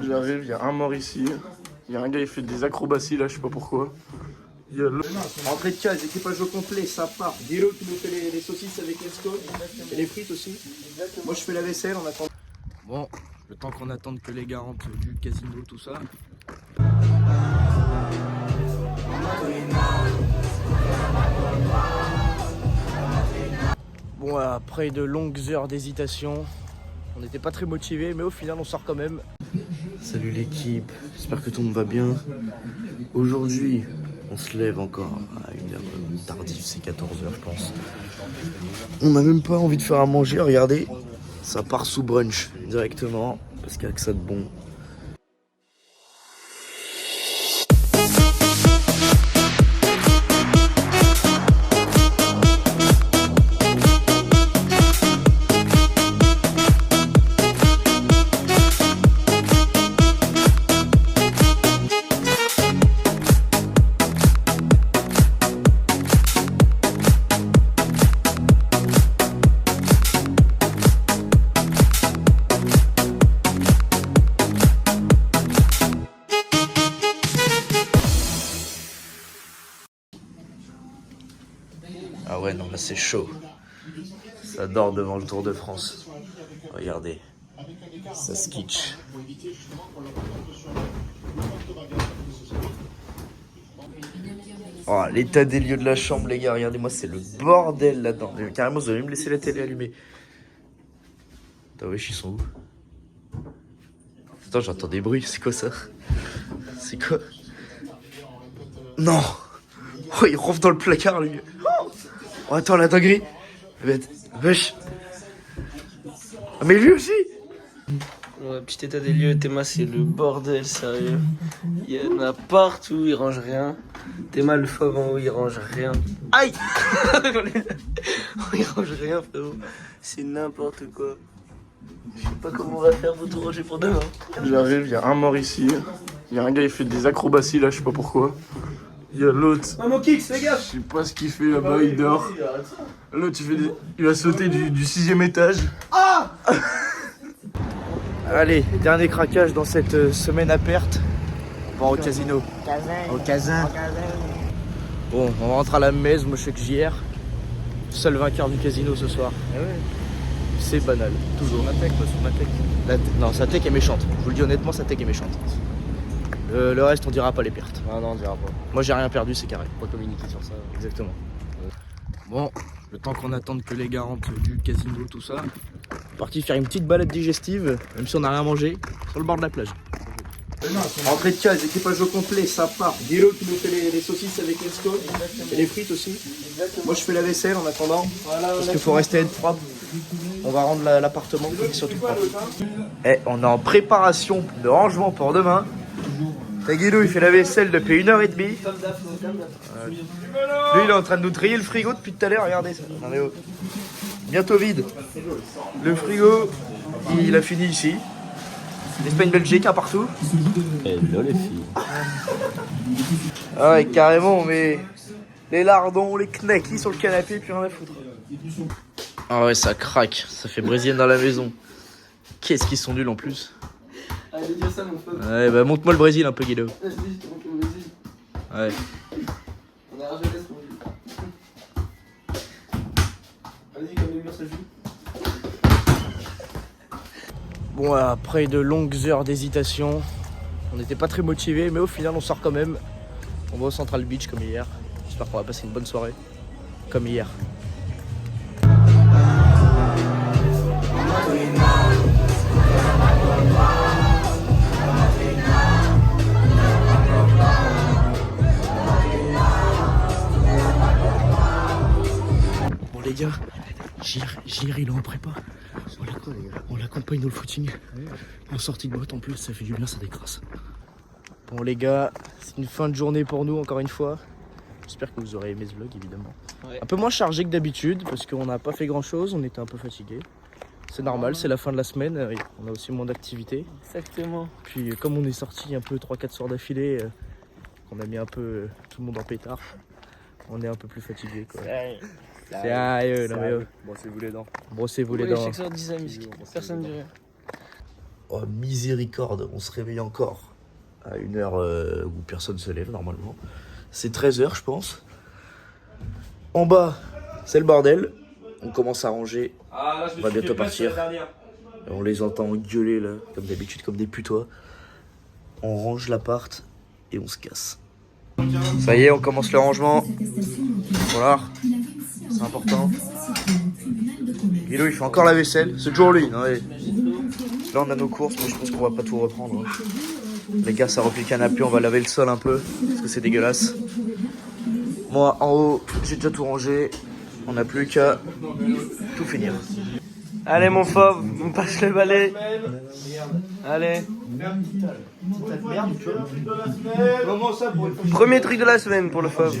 J'arrive, il y a un mort ici. Il y a un gars, il fait des acrobaties là, je sais pas pourquoi. Il y a entrée de case, équipage au complet, ça part. Dilo qui nous fait les saucisses avec l'esco et les frites aussi. Moi je fais la vaisselle en attendant. Bon, le temps qu'on attende que les gars rentrent du casino, tout ça. Bon, après de longues heures d'hésitation, on n'était pas très motivés, mais au final on sort quand même. Salut l'équipe, j'espère que tout le monde va bien. Aujourd'hui, on se lève encore à une heure tardive, c'est 14h je pense. On n'a même pas envie de faire à manger, regardez. Ça part sous brunch directement, parce qu'il n'y a que ça de bon. Ah ouais, non, là c'est chaud. Ça dort devant le Tour de France. Regardez, ça skitch. Oh, l'état des lieux de la chambre, les gars, regardez-moi, c'est le bordel là-dedans. Carrément, vous avez même laissé la télé allumée. Attends, wesh, ils sont où? Attends, j'entends des bruits, c'est quoi ça? C'est quoi? Non! Oh, il rentre dans le placard, lui. Oh, attends, la dinguerie. Wesh. Ah, mais lui aussi. Ouais, petit état des lieux, Théma, c'est le bordel, sérieux. Il y en a partout, il range rien. Théma, le fauve en haut, il range rien. Aïe. Il range rien, frérot. C'est n'importe quoi. Je sais pas comment on va faire pour tout ranger pour demain. J'arrive, il y a un mort ici. Il y a un gars, il fait des acrobaties là, je sais pas pourquoi. Il y a l'autre. Maman Kix, fais gaffe. Je sais pas ce qu'il fait là-bas, il dort. L'autre, il va sauter du 6e étage. Ah. Allez, dernier craquage dans cette semaine à perte. On va au casino. Au casin. Bon, on rentre à la messe, moi je sais que JR. Seul vainqueur du casino ce soir. C'est banal, toujours. Non, sa tech est méchante. Je vous le dis honnêtement, sa tech est méchante. Le reste, on dira pas les pertes. Ah non, on dira pas. Moi, j'ai rien perdu, c'est carré. Pas communiquer sur ça. Exactement. Bon, le temps qu'on attende que les gars rentrent du casino, tout ça. Parti faire une petite balade digestive, même si on n'a rien mangé, sur le bord de la plage. Entrée de case, équipage au complet, ça part. Dilo qui nous fait les saucisses avec l'esco et les frites aussi. Moi, je fais la vaisselle en attendant. Parce qu'il faut rester être propre. On va rendre l'appartement surtout propre. Et on est en préparation de rangement pour demain. Taguilou, il fait la vaisselle depuis 1h30. Lui, il est en train de nous trier le frigo depuis tout à l'heure. Regardez ça. Non, mais oh. Bientôt vide. Le frigo, il a fini ici. L'Espagne, Belgique, un partout. Hello les filles. Ah ouais, carrément, on met les lardons, les knackis sur le canapé, puis rien à foutre. Ah ouais, ça craque. Ça fait brésilienne dans la maison. Qu'est-ce qu'ils sont nuls en plus. Allez, dis ça, mon pote. Ouais, bah montre-moi le Brésil un peu, Guido. Vas-y, je te montre le Brésil. Ouais. On a rajouté ce qu'on veut. Allez, comme les murs, ça joue. Bon, après de longues heures d'hésitation, on n'était pas très motivés, mais au final, on sort quand même. On va au Central Beach comme hier. J'espère qu'on va passer une bonne soirée, comme hier. Bon les gars, JR il est en prépa. On l'accompagne dans le footing. En sortie de boîte en plus, ça fait du bien, ça décrasse. Bon les gars, c'est une fin de journée pour nous encore une fois. J'espère que vous aurez aimé ce vlog évidemment. Ouais. Un peu moins chargé que d'habitude parce qu'on n'a pas fait grand chose, on était un peu fatigués. C'est normal, c'est la fin de la semaine, on a aussi moins d'activités. Exactement. Puis comme on est sorti un peu 3-4 soirs d'affilée, qu'on a mis un peu tout le monde en pétard, on est un peu plus fatigué quoi. Sérieux, non mais Brossez-vous les dents. brossez-vous les dents. Chaque soir 10 amis, personne ne dit rien. Oh, miséricorde, on se réveille encore à une heure où personne se lève normalement. C'est 13h je pense. En bas, c'est le bordel. On commence à ranger. On va bientôt partir. On les entend gueuler là, comme d'habitude, comme des putois. On range l'appart et on se casse. Ça y est, on commence le rangement. Voilà, c'est important. Guido, il fait encore la vaisselle. C'est toujours lui. Ouais. Là, on a nos courses, mais je pense qu'on va pas tout reprendre. Les gars, ça remplit le canapé. On va laver le sol un peu parce que c'est dégueulasse. Moi, en haut, j'ai déjà tout rangé. On n'a plus qu'à tout finir. Allez mon fauve, on passe le balai. Allez. Premier truc de la semaine pour le fauve.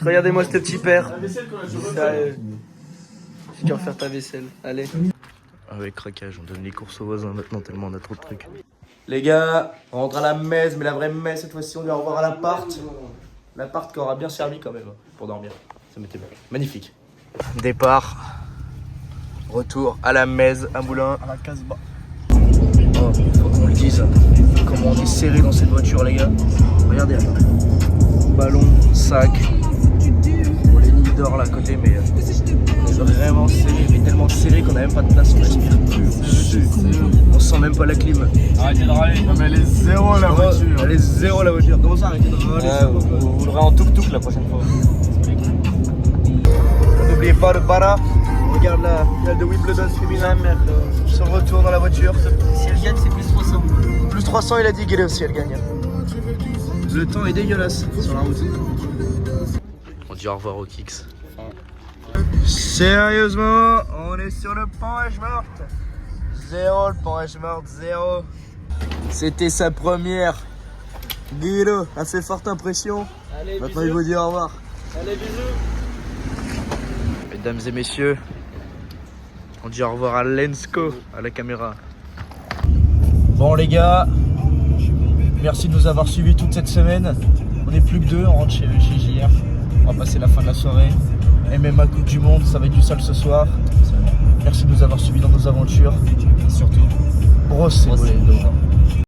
Regardez-moi ce petit père. Sérieux. Tu dois refaire ta vaisselle. Allez. Avec craquage, on donne les courses aux voisins maintenant tellement on a trop de trucs. Les gars, on rentre à la messe, mais la vraie messe cette fois-ci, on vient revoir à l'appart. L'appart qui aura bien servi quand même pour dormir. Ça m'était bien. Magnifique. Départ. Retour à la messe, à Moulins. À la Casbah. Oh, faut qu'on le dise. Comment on est serré dans cette voiture, les gars. Regardez, regardez. Ballon, sac. Bon, les nids d'or là à côté, mais on est vraiment serré. Mais tellement serré qu'on a même pas de place, on respire plus. On sent même pas la clim. Arrêtez de râler. Non, mais elle est zéro la voiture. Elle est zéro la voiture. Comment ça, arrêtez de râler? Vous l'aurez en tuk-tuk la prochaine fois. N'oubliez pas le bara. Regarde la finale de Wimbledon féminin. Son retour dans la voiture. Si elle gagne, c'est plus 300. Plus 300, il a dit Guido si elle gagne. Le temps est dégueulasse sur la route. On dit au revoir au Kicks. Sérieusement, on est sur le pont H-Morte. Zéro, le pont H-Morte, zéro. C'était sa première. Guido a fait forte impression. Allez, maintenant il vous dit au revoir. Allez, bisous. Mesdames et messieurs, on dit au revoir à Lensko, à la caméra. Bon les gars, merci de nous avoir suivis toute cette semaine. On n'est plus que deux, on rentre chez JR. On va passer la fin de la soirée. MMA Coupe du Monde, ça va être du sale ce soir. Merci de nous avoir suivis dans nos aventures. Et surtout, brossez-vous les dos.